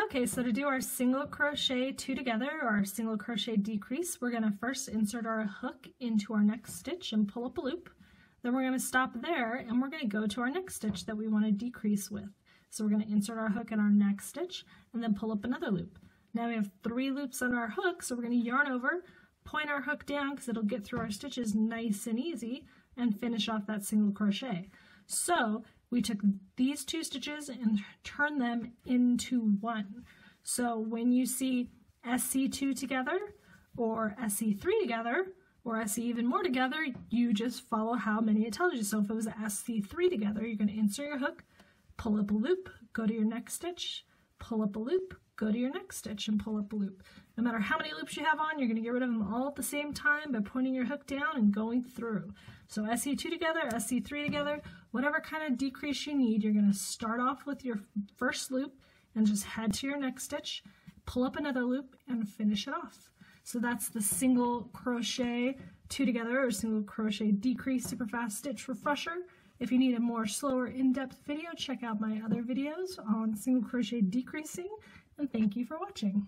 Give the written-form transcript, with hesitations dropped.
Okay, so to do our single crochet two together or our single crochet decrease, we're going to first insert our hook into our next stitch and pull up a loop. Then we're going to stop there and we're going to go to our next stitch that we want to decrease with. So we're going to insert our hook in our next stitch and then pull up another loop. Now we have 3 loops on our hook, so we're going to yarn over, point our hook down because it'll get through our stitches nice and easy, and finish off that single crochet. So we took these 2 stitches and turned them into 1. So when you see SC2 together or SC3 together or SC even more together, you just follow how many it tells you. So if it was SC3 together, you're going to insert your hook, pull up a loop, go to your next stitch, pull up a loop, go to your next stitch and pull up a loop. No matter how many loops you have on, you're going to get rid of them all at the same time by pointing your hook down and going through. So SC2 together, SC3 together, whatever kind of decrease you need, you're going to start off with your first loop and just head to your next stitch, pull up another loop and finish it off. So that's the single crochet 2 together or single crochet decrease super fast stitch refresher. If you need a more slower in-depth video, check out my other videos on single crochet decreasing, and thank you for watching.